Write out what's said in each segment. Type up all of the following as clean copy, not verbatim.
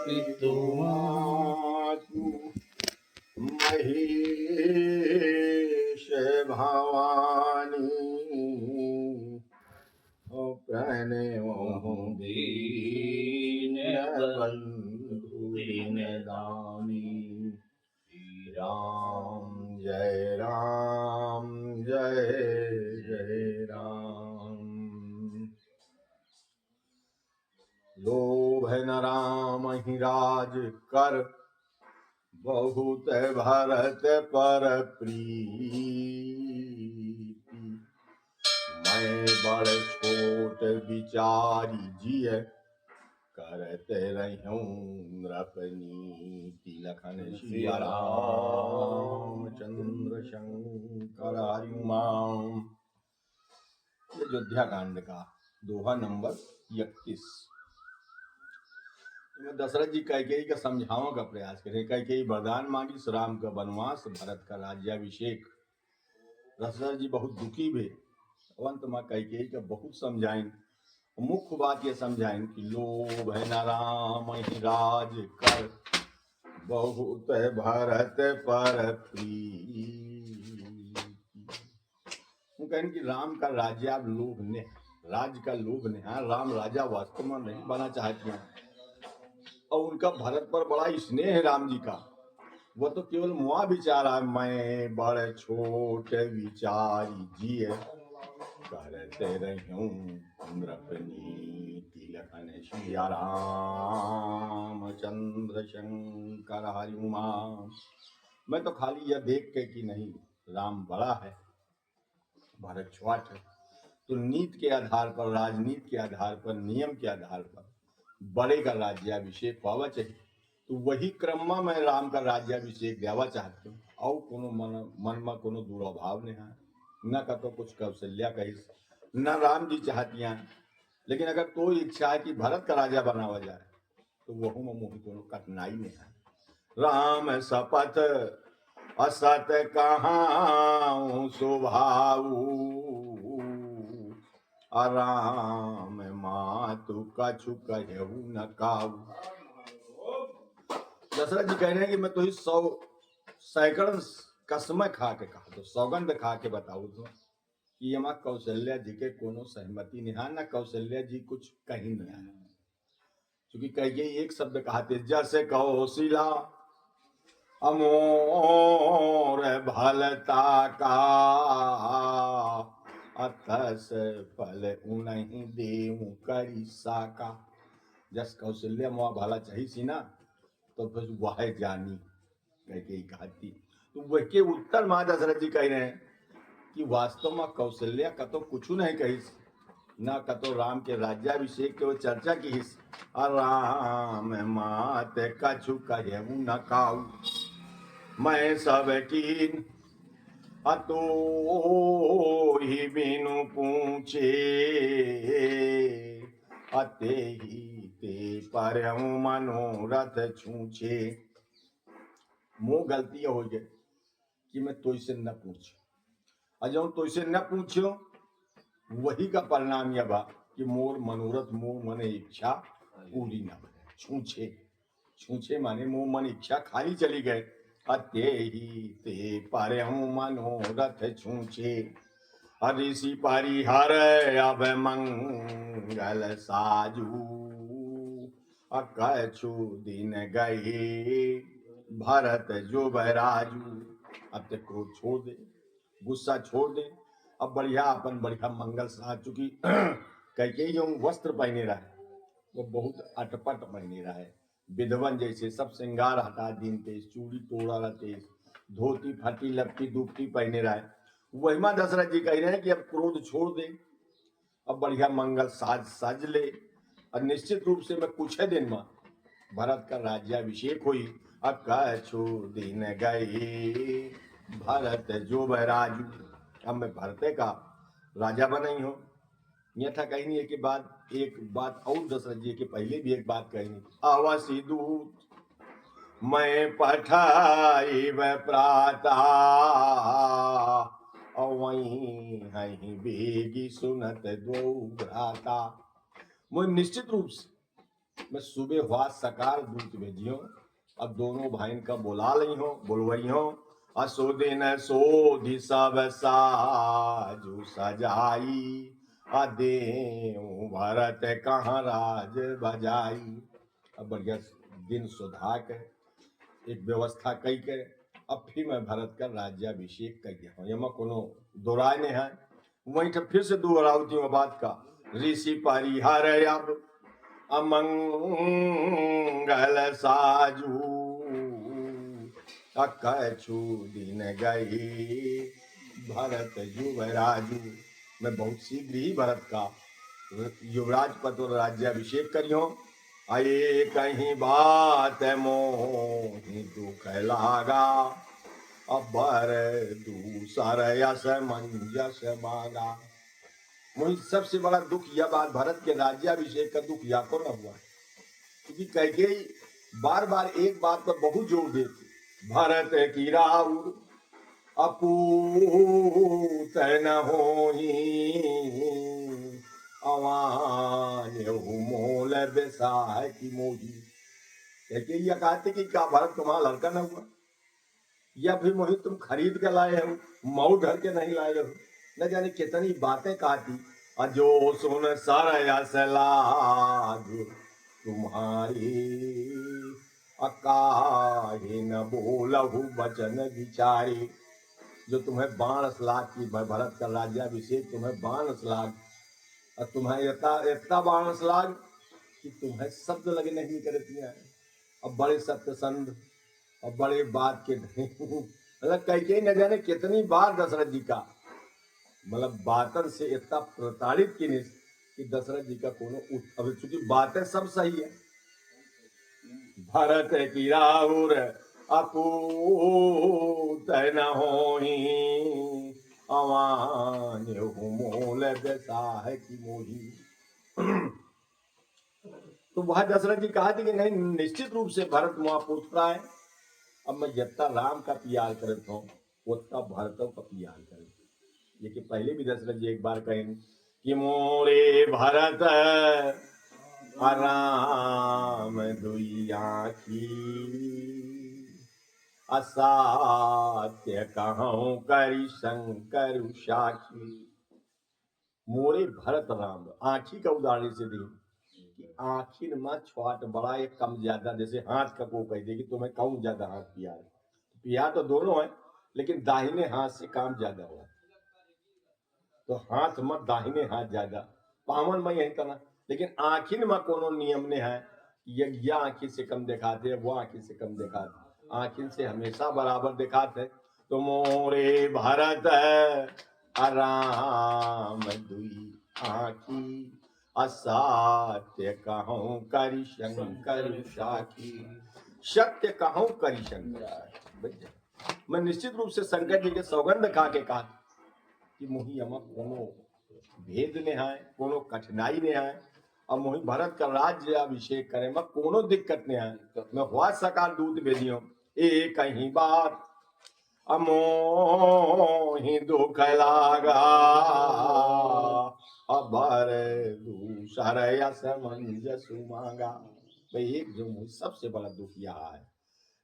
पितुमातु महेश भवानी प्रणयो दीनबन्धु दीनदानी राम जय जय राम। लोभ न राम ही राज कर बहुत भरत पर प्रीति। मैं बड़ छोट विचारी जिय करते रहूं नृपनीति। लखन सिया राम चंद्र शंकर हरिमाम। अयोध्या कांड का दोहा नंबर 31। मैं दशरथ जी कैकेयी का समझाओं का प्रयास करें। कैकेयी वरदान मांगी, राम का वनवास, भरत का राज्याभिषेक। दशरथ जी बहुत दुखी हुए। अंत मां कैकेयी का बहुत समझाइन। मुख्य बात ये समझाइन कि लोभ है न राम ही राज कर बहुत भरत पर प्रीति। वो कहें कि राम का राज्याभिलोभ ने, राज्य का लोभ ने। हाँ, राम राजा वास्तव में नहीं बना चाहते हैं और उनका भरत पर बड़ा स्नेह है राम जी का। वो तो केवल मुआ विचारा है, मैं बड़ छोट विचारी जिय करते रहूं नृपनीति। लखन सिया राम चंद्र शंकर हरिमाम। मैं तो खाली यह देख के कि नहीं राम बड़ा है, भरत छोट है, तो नीति के आधार पर, राजनीति के आधार पर, नियम के आधार पर बड़े का राज्याभिषेक होना चाहिए। तो वही क्रम में मैं राम का राज्याभिषेक देवा चाहती हूँ। और कोनो मन में कोनो दुराभाव नहीं है, न कतो कुछ कौशल्या कही, न राम जी चाहती हैं। लेकिन अगर तो इच्छा है कि भरत का राजा बनावा जाए तो वह में मोहि कोनो कठिनाई नहीं है। राम शपथ असत कहाँ सुभाऊ, राम मातु कछु कहु न काऊ। दशरथ जी कह रहे हैं कि मैं तो ही 100 सैकड़ों कसम खा के कहा, तो सौगंध खा के बताऊ तो कि यमा कौशल्या जी के कोनो सहमति नहीं है, न कौशल्या जी कुछ कहीं नहीं है। क्योंकि कहिए एक शब्द कहते जैसे कौशिला अमोर भलता का, अतस फल उन्हीं देव करी साका। जस कौशल्या मोआ भला चाहिए सी ना, तो फिर वह जानी कैकेयी कहती। तो वह के उत्तर मां दशरथ जी कह रहे हैं कि वास्तव में कौशल्या का तो कुछ नहीं कही, न कतो राम के राज्याभिषेक के वो चर्चा की। राम मात कछु कहु न काऊ, मैं सब कीन अतो ही बिनु पूछे, अते ही ते परहु मनोरथ छूछे। मोह गलती हो गई कि मैं तो इसे न पूछो, अजो तो इसे न पूछो, वही का परिणाम यह बा कि मोर मनोरथ मोह मन इच्छा पूरी न बने। छूछे, छूछे माने मोह मन इच्छा खाली चली गए। अते ही ते परहु मनोरथ छूछे, ऋषि परिहर अब मंगल साजू, कछु दिन गए भरत जो बराजू। अब तक क्रोध छोड़ दे, गुस्सा छोड़ दे, अब बढ़िया अपन बढ़िया मंगल साज। चुकी कैकेयी जो वस्त्र पहने रहा है वो बहुत अटपट पहने रहा है, विधवन जैसे सब श्रृंगार हटा दिन तेज, चूड़ी तोड़ा रहते, धोती फटी लपटी दुपटी पहने रहा है। वही मां दशरथ जी कह रहे हैं कि अब क्रोध छोड़ दे, अब बढ़िया मंगल साज सज ले, और निश्चित रूप से मैं कुछ दिन में भरत का राज्याभिषेक हुई। अब कछु दिन गए भरत जो बराजू, अब मैं भरत का राजा बनाई हूँ। यह था कहीं नहीं कि एक बात और दशरथ जी के पहले भी एक बात कही, अवसी दूत मैं पठाई प्राता, और वहीं बेगी सुनत दो भ्राता। मुझे निश्चित रूप से मैं सुबह हुआ सकार दूत भेजियो, अब दोनों भाइन का बुला लई हो बुलवई हो। असो दिन सोधि सब साजु सजाई, अदे भरत कहाँ राज बजाई। अब बढ़िया दिन सुधा के एक व्यवस्था कई के अब फिर मैं भरत का राज्याभिषेक कर गया हूँ। यमा कोनो दोराय ने है, वहीं फिर से दोहरावती हूँ बात का। ऋषि परिहर अब अमंगल साजू, कछु दिन गई भरत युवराजू। मैं बहुत शीघ्र ही भरत का युवराज पद और राज्याभिषेक करियो। आये कहीं बात मोहि दुख लागा, अबर दूसर यस मंजस मांगा। मुझे सबसे बड़ा दुख यह बात, भरत के राज्याभिषेक का दुख या को न हुआ, क्योंकि कैकेयी बार बार एक बात पर बहुत जोर देती, भरत की राउर अपूत न होई, अवान्य मोल बेसाह की मोही। कैकेयी यह कहते कि क्या भरत तुम्हारा लड़का न हुआ, या फिर मोहित तुम खरीद के लाए हो, मऊ धर के नहीं लाए हो। न जाने कितनी बातें कहती। अजो सुन सरयस लाग तुम्हारी, अकाहे न बोलहु वचन विचारी। जो तुम्हें बाणस लाग की भरत का राज्याभिषेक तुम्हें बाणस लाग, और तुम्हें इतना बाणस लाग कि तुम्हें शब्द लगे नहीं करती है। अब बड़े सत्यसंध और बड़े बात के मतलब कई न जाने कितनी बार दशरथ जी का मतलब बातन से इतना प्रताड़ित कि दशरथ जी का कोनो अब चूंकि बातें सब सही है। भरत की राउर अपूत न होई, अवान्य मोल बेसाह की मोही। तो वह दशरथ जी कहा थी कि नहीं, निश्चित रूप से भरत मुआ पूछता है। अब मैं जितना राम का प्यार करता हूँ उतना भरतों का प्यार कर। लेकिन पहले भी दशरथ जी एक बार कहें कि मोरे भरत राम दुइया की, असाध्य कहूं करि शंकर साखी। मोरे भरत राम आँखी का उदाहरण से दी कि आखिर में छोट बड़ा एक कम ज्यादा, जैसे हाथ का को कह दे कि तुम्हें कौन ज्यादा हाथ प्यार। प्यार तो दोनों है, लेकिन दाहिने हाथ से काम ज्यादा हुआ, तो हाथ मत दाहिने हाथ ज्यादा, पावन में यही करना। लेकिन आखिर में कोनो नियम ने है, यह आंखी से कम दिखाते वो आंखी से कम दिखाते, आखिर से हमेशा बराबर दिखाते। तो मोरे भरत राम दुई आखी, असत्य कहूं करि शंकर साखी। सत्य कहूं करि शंकर, मैं निश्चित रूप से शंकर जी के सौगंध खा के कहा कि मोही अमा कोनो भेद ने है, कोनो कठिनाई ने है, और मोही भरत का राज्य अभिषेक करे में कोनो दिक्कत ने है। मैं हुआ सकार दूत भेजियो, एक कहीं बात अमोहि दुख लागा, अबर दूसर यस मंजसु मांगा। भाई एक जो मुझे सबसे बड़ा दुख यह है,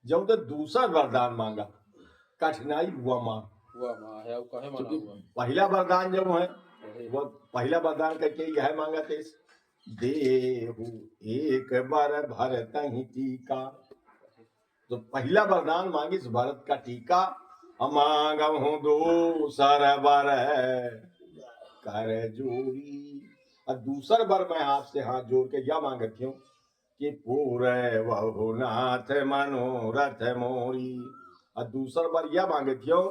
जब तो दूसरा वरदान मांगा कठिनाई हुआ मां, क्योंकि पहला वरदान जब है वो पहला वरदान करके यह मांगा थे, देहु एक बार भरत ही टीका। तो पहला वरदान मांगी भरत का टीका, मांगहु दूसर वर कर जोड़ी। और दूसर वर मैं आपसे हाथ जोड़ के यह मांगती हूँ कि पूरे बहु नाथ मनोरथ मोरी। और दूसर बार यह मांगती हो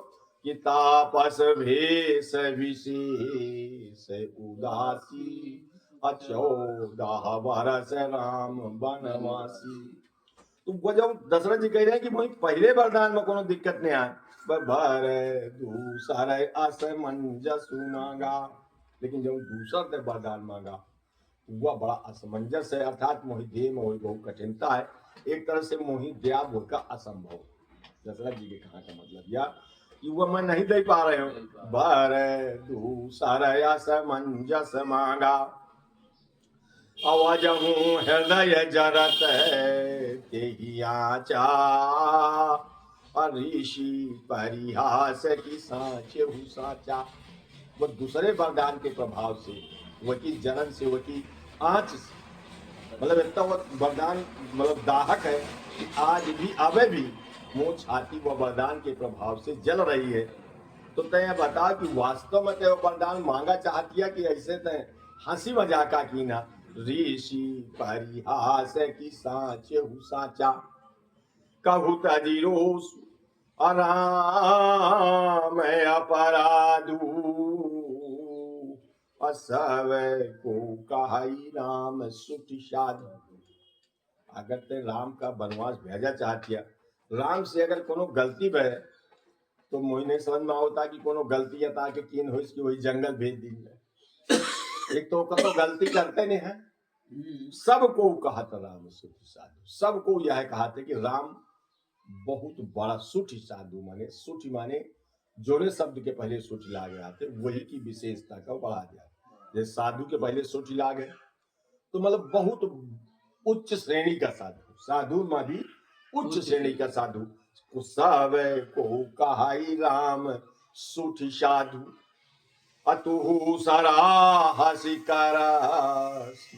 कि तापस भेष विशेष उदासी, 14 वर्ष राम बनवासी। तो वो जब दशरथ जी कह रहे हैं कि वही पहले वरदान में कोनो दिक्कत नहीं आए, भर दूसर असमंजसु मांगा। लेकिन जब दूसरा वरदान मांगा वह बड़ा असमंजस है, अर्थात मोहि देह में वही बहुत कठिनता है, एक तरह से मोहि दया भोग का असंभव। दशरथ जी के कहा का मतलब यह कि वह मैं नहीं दे पा रहे हो। भर दूसर असमंजस मांगा, अवजहू हृदय जरत तेहि आचा, और ऋषि परिहास की साचे साचा। वो दूसरे वरदान के प्रभाव से, वही जलन से, वही आंच से, मतलब इतना वो वरदान मतलब दाहक है कि आज भी अबे भी वो छाती वो वरदान के प्रभाव से जल रही है। तो तय बता कि वास्तव में तय वरदान मांगा चाहती है कि ऐसे तय हंसी मजाका की ना। ऋषि परिहास की साचे साचा, कहु तजिरोस अराम अपराधु, असव को कहाई राम सुठ साधु। अगर ते राम का वनवास भेजा चाहती है, राम से अगर कोनो गलती भय तो मुझे नहीं समझ में आवता कि कोनो गलती अता के किन हो इसकी वही जंगल भेज दी है। एक तो कतो गलती करते नहीं है, सबको कहत राम सुठ साधु, सबको यह कहते कि राम बहुत बड़ा सुठ साधु, माने सुठ माने जोड़े शब्द के पहले सुठ लागे आते, वही की विशेषता का बढ़ा दिया। जैसे साधु के पहले सुठ लागे तो मतलब बहुत उच्च श्रेणी का साधु, साधु में भी उच्च श्रेणी का साधु। सब को कहाई राम सुठ साधु, अतु सराहसी करासी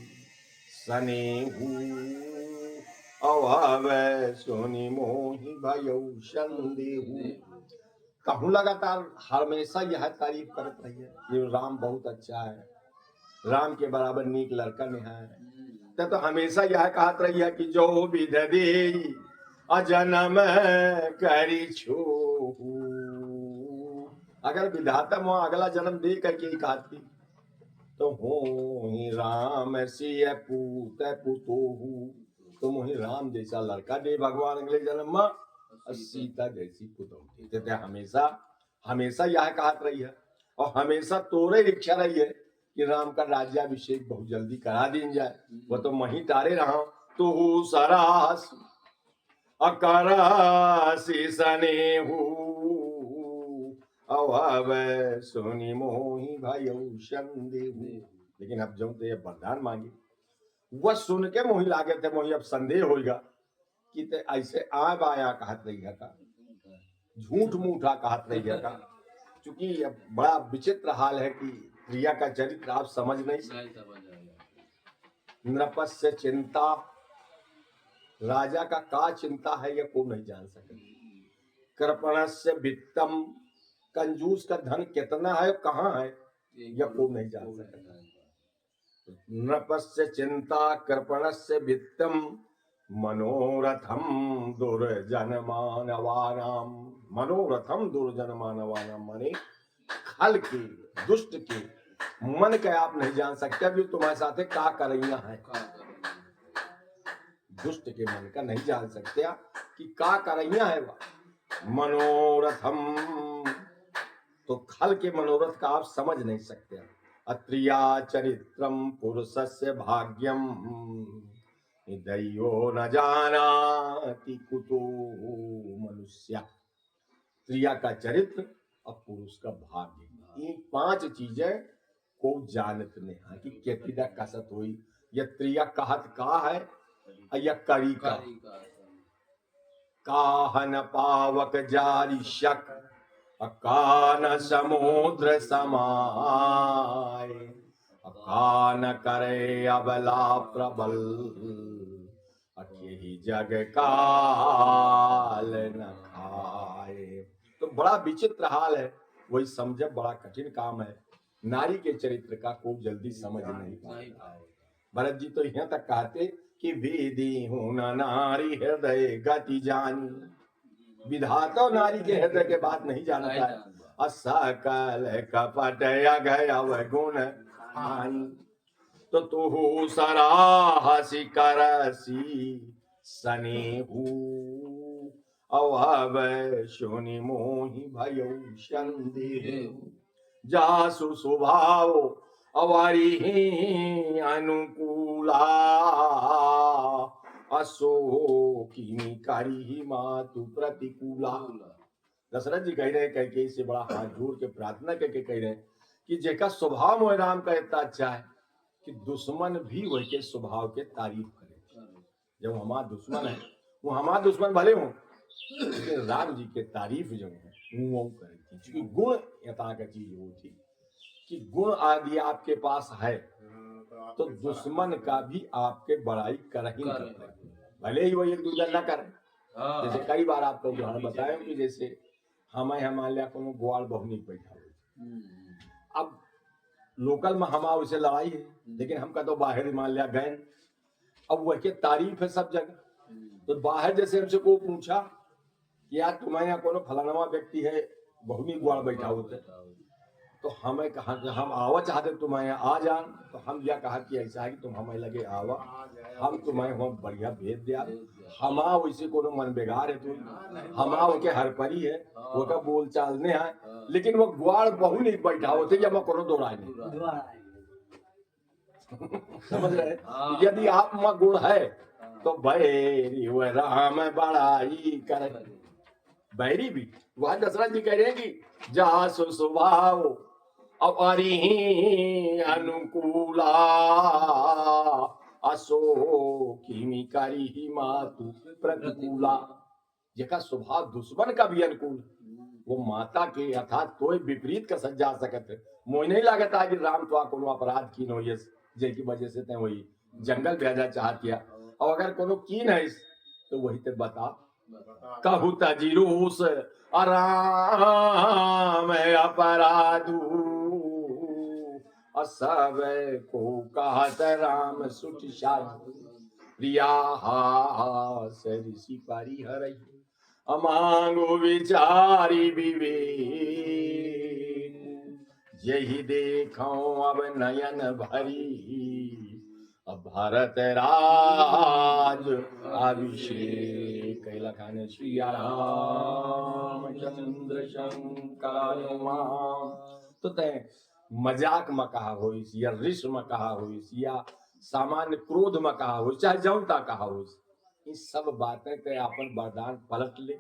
सनेहू, अवह सोनी मोहि भयो संदेहू। कहूँ लगातार हमेशा यह तारीफ करत रही है, ये राम बहुत अच्छा है, राम के बराबर नीक लड़का नहीं है। तो हमेशा यह कहत रही है कि जो विध दे अजन्म करी छो, अगर विधाता मोह अगला जन्म दे करके ही कहती तो हो ही राम सिय पूत पुतोहू, तो मोहि राम जैसा लड़का दे भगवान अगले जन्म में, और सीता जैसी पुतोह दे। हमेशा हमेशा यह कहत रही है, और हमेशा तोरे इच्छा रही है कि राम का राज्याभिषेक बहुत जल्दी करा दी जाए। वो तो मही तारे रहा तो सरास अकरासी सनेहू, अवह सोनी मोहि भयो संदेहू। लेकिन अब जब ते वरदान मांगी, वह सुन के मोहि लागे थे, मोहि अब संदेह होगा कि ते ऐसे आ बाया कहत रही है का, झूठ मूठा कहत रही है का। चूंकि अब बड़ा विचित्र हाल है कि प्रिया का चरित्र आप समझ नहीं सकते। नृपस्य चिंता, राजा का चिंता है यह को नहीं जान सके। कृपणस्य वित्तम, कंजूस का धन कितना है कहाँ है यह को नहीं जान सकता। नृपस्य चिंता कृपणस्य वित्तम, मनोरथम दुर्जन मानवानाम। मनोरथम दुर्जन मानवानाम माने खल के, दुष्ट के मन के आप नहीं जान सकते अभी तुम्हारे साथ का करैया है। दुष्ट के मन का नहीं जान सकते कि का करैया है वह। मनोरथम, तो खल के मनोरथ का आप समझ नहीं सकते। अत्रिया चरित्रम पुरुषस्य भाग्यम, दैयो न जानाति कुतो मनुष्य। स्त्रिया का चरित्र और पुरुष का भाग्य, ये पांच चीजें को जानत नहीं कि केतिदा कसत हुई। यह त्रिया कहत का है, या करी का। काहन पावक जारी शक, कान समुद्र समाय, कान करे अबला प्रबल, यही जग काल न खाए। तो बड़ा विचित्र हाल है, वही समझ बड़ा कठिन काम है। नारी के चरित्र का कोई जल्दी समझ नहीं पाता। भरत जी तो यहाँ तक कहते कि विधि हूं न नारी हृदय गति जानी। विधाता नारी के हृदय के बात नहीं जानता है। असकल कपट अगयव गुण हानि, तो तू सराहसी करसी सनेहू, अवह सोनी मोहि भयो संदेहू। जासु स्वभाव अवरी अनुकूला, अशोकिनी करी मातु प्रतिकूला। दशरथ जी कह रहे कह से बड़ा हाथ जोड़ के प्रार्थना करके कह रहे कि जेका स्वभाव मोह राम का इतना अच्छा है कि दुश्मन भी वही के स्वभाव के तारीफ करे। जब हमारा दुश्मन है, वो हमारा दुश्मन भले हो, लेकिन राम जी के तारीफ जो है वो करे थी, क्योंकि गुण यथा का चीज वो थी कि गुण आदि आपके पास है तो दुश्मन का भी आपके बड़ाई कर ही करते हैं, भले ही वो एक दूसरा न करे। जैसे कई बार आपको उदाहरण बताया कि जैसे हमें मान लिया कोनो ग्वाल बहुनी बैठा हुआ, अब लोकल में हमारा उसे लड़ाई है, लेकिन हम तो बाहर मान लिया गए, अब वह के तारीफ है सब जगह, तो बाहर जैसे हमसे को पूछा कि यार तुम्हारे यहाँ कोनो फलाना व्यक्ति है बहुनी ग्वाल बैठा होते, तो हमें कहा कि हम आवा चाहते तुम्हारे यहाँ आ जान, तो हम यह कहा कि ऐसा है कि तुम हमें लगे आवा, हम तुम्हें हम बढ़िया भेज दिया, हमा वैसे कोनो मन बेगार है, तुम हमा ओके हर परी है, वो का बोल चालने है, लेकिन वो ग्वाल बहु नहीं बैठा होते या मैं कोनो दोहराए नहीं। समझ रहे? यदि आप में गुण है तो बैरी वह राम बड़ाई करे, बैरी भी वह दशरथ जी कह रहे हैं कि जहाँ स्वभाव अब अरि अनुकूला असो किमी करी मातु प्रतिकूला, जेका स्वभाव दुश्मन का भी अनुकूल वो माता के अर्थात कोई विपरीत का सज्जा सकत, मोह नहीं लागता कि राम तो कोनो अपराध की नो ये जेकी वजह से ते वही जंगल भेजा चाहत किया, और अगर कोनो कीन है तो वही ते बता कहू तजीरूस आराम अपराधू सब को कहत राम सुठ साधु प्रिया ऋषि पारी हरई अमांगो विचारी विवेक यही देखो अब नयन भरी अब भारत राज अभिषेक लखन श्री राम चंद्र शंकर तो तय मजाक में कहा हो या ऋष में कहा हो या सामान्य क्रोध में कहा हो चाहे जौनता कहा हो, ये सब बातें तय अपन वरदान पलट ले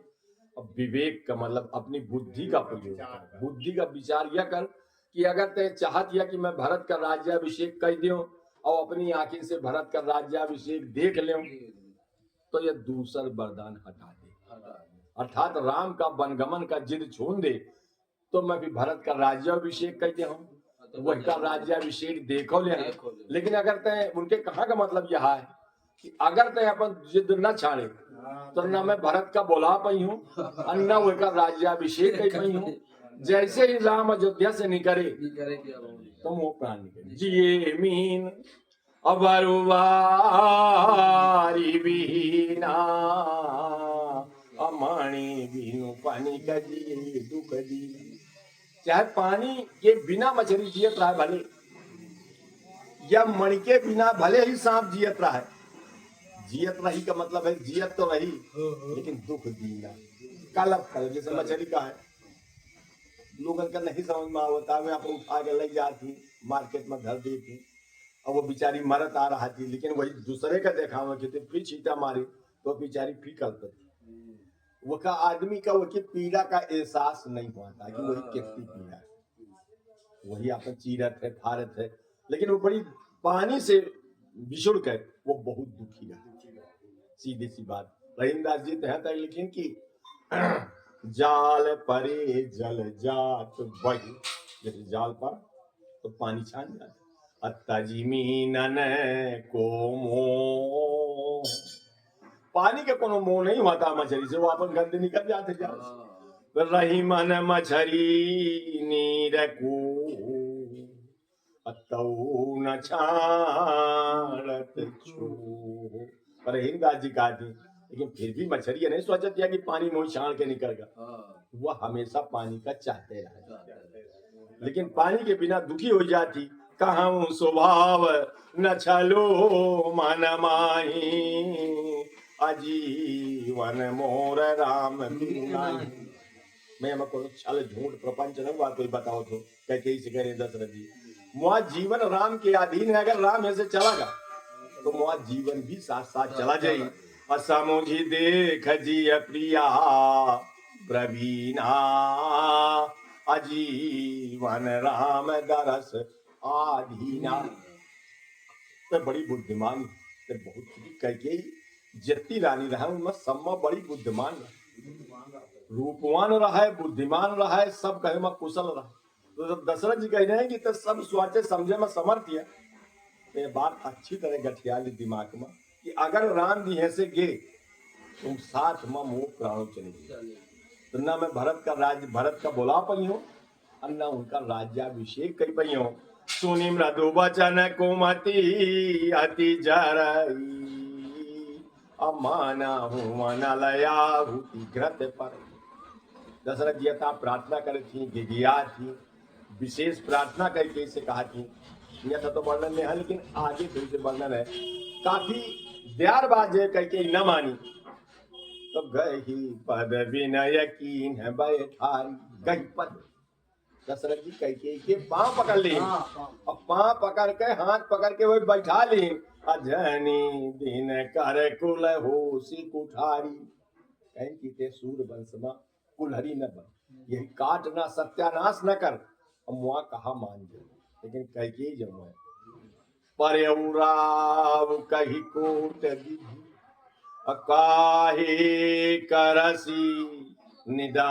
और विवेक का मतलब अपनी बुद्धि का प्रयोग कर, बुद्धि का विचार यह कर कि अगर तय चाहत या कि मैं भरत का राज्याभिषेक कर दूं और अपनी आंखों से भरत का राज्याभिषेक देख ले तो यह दूसरा वरदान हटा दे, अर्थात राम का वनगमन का जिद छोड़ दे, तो मैं भी भरत का राज्याभिषेक कर दे वही का राज्याभिषेक देखो ले। लेकिन अगर तय उनके कहा का मतलब यह है कि अगर तय अपन जिद न छाड़े तो न मैं भरत का बोला पाई हूँ और न वही का राज्याभिषेक कर पाई हूँ, जैसे ही राम अयोध्या से निकले तो वो प्राण निकले जिये मीन अबरुवारी बीना अमाणी बीनु पानी का जिए दुख दी, चाहे पानी के बिना मछली जियत रहा भले या मणि के बिना भले ही सांप जियत रहा है, जियत रही का मतलब है जियत तो रही लेकिन दुख दीना कलप कलप, जैसे मछली का है लोगों का नहीं समझ में आवता, मैं आपको उठा के ले जाती मार्केट में धर दी थी और वो बेचारी मरत आ रहा थी, लेकिन वही दूसरे का देखा हुआ कि फिर छीटा मारी तो बेचारी फिर कलपत, वो का आदमी का वही पीड़ा का एहसास नहीं हुआ था कि वही कितनी पीड़ा है, वही आपन चीरत है फारत है, लेकिन वो बड़ी पानी से बिछुड़ कर वो बहुत दुखी है। सीधी सी बात रहीमदास जी है तो लिखिन की जाल परे जल जात बही, जैसे जाल पर तो पानी छान जाता, तजीमीनन को मोह, पानी के कोनो मोह नहीं होता मछली से, वो अपन गंदे निकल जाते जाते रही मन मछली नीर को न छाड़त छू, पर हिंदास जी कहा थी लेकिन फिर भी मछली नहीं सोचा दिया कि पानी मोह छाड़ के निकल गया, वह हमेशा पानी का चाहते रहा, लेकिन पानी के बिना दुखी हो जाती, कहूँ स्वभाव न छलो मन माही अजीवन मोर राम बिनाई, मैं हमको छल झूठ प्रपंच न हुआ कोई बताओ तो कैसे से करे दशरथ जी, मुआ जीवन राम के अधीन है, अगर राम ऐसे चला गया तो मुआ जीवन भी साथ साथ चला जाए, असमुझी देख जी प्रिया प्रवीणा अजीवन राम दरस आधीना, ते बड़ी बुद्धिमान ते बहुत कई जत्ती रानी रहा उनमें सम्मा बड़ी बुद्धिमान रहा, रूपवान रहा है, बुद्धिमान रहा है, सब कहे में कुशल रहा। तो जब दशरथ जी कह रहे हैं कि तो सब सोचे समझे में समर्थ है, तो ये बात अच्छी तरह गठिया ली दिमाग में कि अगर राम जी ऐसे गे तुम साथ में मोह प्राणों चले गए, तो ना मैं भरत का बोला पई हूँ और ना उनका राज्याभिषेक कई पई हूँ। सुनी मृदु वचन कुमति अति जरई, अमाना हूँ मन लया भूति घृत पर। दशरथ जी था प्रार्थना करे थी, गिगिया थी, विशेष प्रार्थना करके इसे कहा थी। यह तो वर्णन नहीं है, लेकिन आगे फिर से वर्णन है। काफी द्यार बाजे करके न मानी, तो गही पद विनय कीन है बैठारी। गही पद दशरथ जी कह के पांव पकड़ ली, और पांव पकड़ के हाथ पकड़ के वही बैठा ली। अजनी दिन कर कुल हो सी कुठारी, कहीं की ते सूर वंश में कुलहरी न बन, यही काट ना सत्यानाश न कर। मुआ कहा मान जाए, लेकिन कह के जब है पर कही कोट विधि काहे करसी निदान।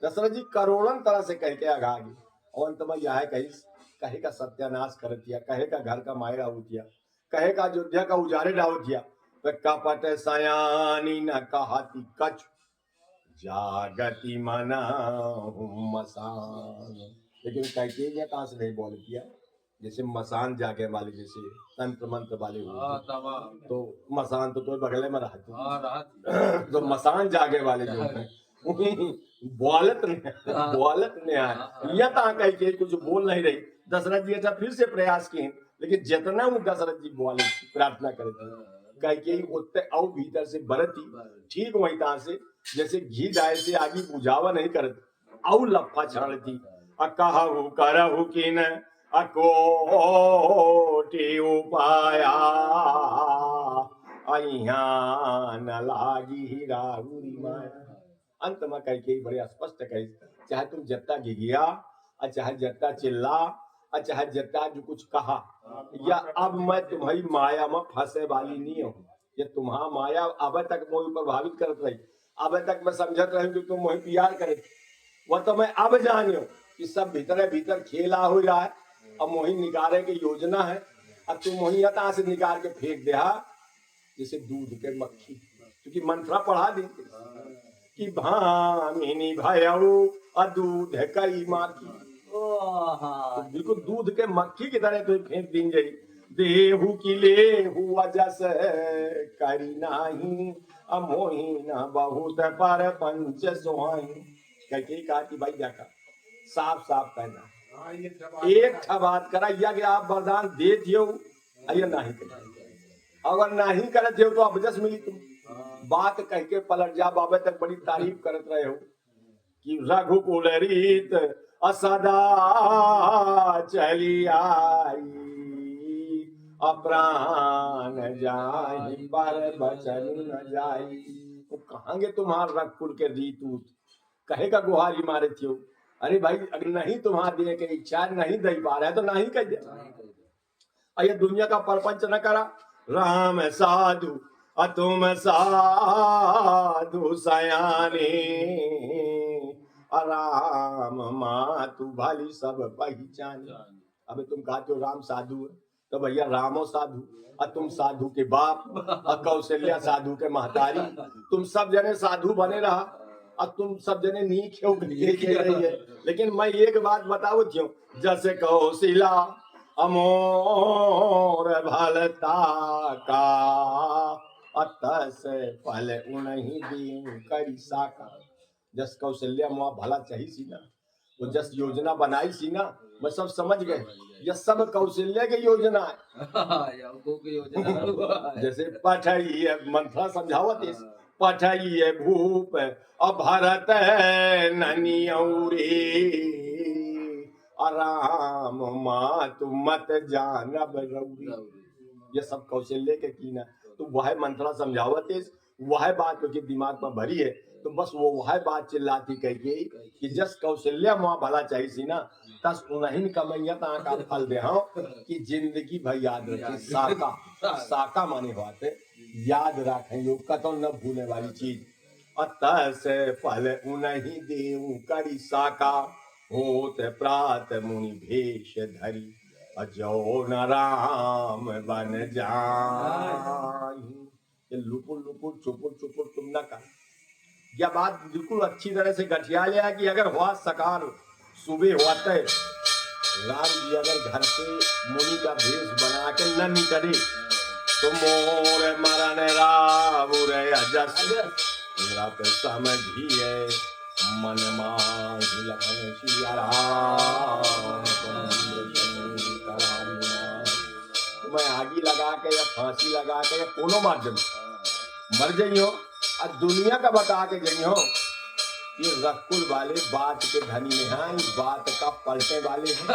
दशरथ जी करोड़न तरह से कह के आगा गए, और अंत में यह कही कहे का सत्यानाश कर दिया, कहे का घर का मायरा हो दिया, कहे का अयोध्या का उजारे डाल दिया। तो कपट सयानी न कहती कछ, जागति मना मसान। लेकिन कहते हैं कहां से नहीं बोल किया, जैसे मसान जागे वाले, जैसे तंत्र मंत्र वाले हो, तो मसान तो बगले में रहती, तो मसान जागे वाले जो है बोलत ने आए या ता कह के कुछ बोल नहीं रही। दशरथ जी अच्छा फिर से प्रयास किए, लेकिन जितना वो दशरथ जी बोले प्रार्थना करे कह के उतने और भीतर से बरती ठीक वही ता से जैसे घी जाए से आगे बुझावा नहीं करती, और लफा छाड़ती। अकहु करहु किन अकोटि उपाया, न लागी राहुरी माया। अंत में कह के बड़े स्पष्ट कही, चाहे तुम जत्ता गिगिया और चाहे जत्ता चिल्ला और चाहे जत्ता जो कुछ कहा, या अब मैं तुम्हारी माया में फंसे वाली नहीं हूँ। ये तुम्हारा माया अब तक मोह प्रभावित करत रही, अब तक मैं समझत रही कि तुम मोह प्यार करे, वह तो मैं अब जानियो कि सब भीतर भीतर खेला हो रहा है। अब मोही निकाले की योजना है, अब तुम मोही यता से निकाल के फेंक दे जैसे दूध के मक्खी, क्योंकि मंत्रा पढ़ा दी कि भामिनी भयऊ दूध कई माखी, तो बिल्कुल दूध के मक्खी की तरह तो फेंक दी गई। देहु की लेहु अजस करी नाही, अमोही न बहुत पर पंच सोहाई। कह कहा कि भाई देखा साफ साफ कहना, एक बात करा या कि आप वरदान दे दियो या नहीं कर, अगर नहीं करते हो तो अब जस मिली तुम। बात कह के पलट जा, बाबे तक बड़ी तारीफ करत रहे हो कि रघुकुल रीत असदा चली आई, अप्राण जाहि पर बचन न जाई। तो कहांगे तुम्हारा रघुकुल के रीत उत कहेगा गुहारी मारे थियो। अरे भाई अगर नहीं तुम्हारा देने की इच्छा नहीं दे पा रहा है तो नहीं कह दे। ये दुनिया का परपंच न करा, राम साधु तुम साधु सयाने, राम मातु भली सब पहचाने। अब तुम कहते हो राम साधु है, तो भैया रामो साधु और तुम साधु के बाप और कौशल्या साधु के महतारी, तुम सब जने साधु बने रहा और तुम सब जने नीक रही है। लेकिन मैं एक बात बताओ क्यों, जैसे कौशिला अमोर भलता का, अतस पल उन्हीं दिन करी साका। जस कौशल्या मुआ भला चाहिए सी ना, वो जस योजना बनाई सी ना, मैं सब समझ गए, यह सब कौशल्या की योजना है। जैसे पठाई मंत्रा समझावत है, पठाई भूप अभरत ननियौरी, राम मातु मत जानब रौरी। ये सब कौशल्य के कीना, तो वह मंत्रा समझावत है वह बात उनके दिमाग में भरी है, तो बस वो वह बात चिल्लाती कही कि जस कौशल्या वहां भला चाहिए सी ना, तस उन्हीं कमैया ता का फल दे हाँ कि जिंदगी भर याद रखे। साका, साका माने बात है याद रखें, योग कतो न भूलने वाली चीज। अतः से फल उन्हीं देऊ करी साका, होत प्रात मुनि भेष धरी, अजो न राम बन जाई। ये लुपुर लुपुर चुपुर चुपुर तुम न कर। यह बात बिल्कुल अच्छी तरह से गठिया लिया कि अगर हुआ सकार सुबह होते राम जी अगर घर से मुनि का भेष बना के न निकले तो मोर मरण रावुर अजस नृप समझिए मन माहि लखन सिया राम। तुम्हें आगी लगा के या फांसी लगा के या कोनो माध्यम मर जाइयो और दुनिया का बता के जाइयो ये रकुल वाले बात के धनी में हैं, इस बात का पलटे वाले हैं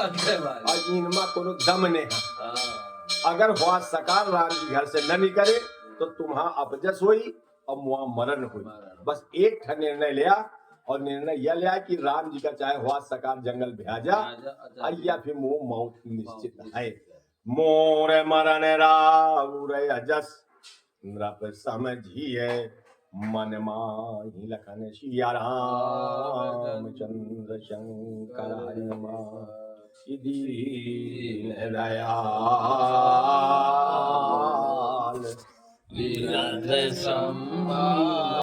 और इनमें कोनो दम ने है। अगर हुआ सकार राम जी घर से न निकले तो तुम्हारा अपजस हुई और मुआ मरण हुई। बस एक निर्णय लिया और निर्णय यह लिया कि राम जी का चाहे हुआ सकार जंगल भेजा या फिर वो मौत निश्चित है। मोर मरण रावुर अजस नृप समझिए मन माहि लखन सिया राम चंद्र शंकर हरि दीन दयाल दीन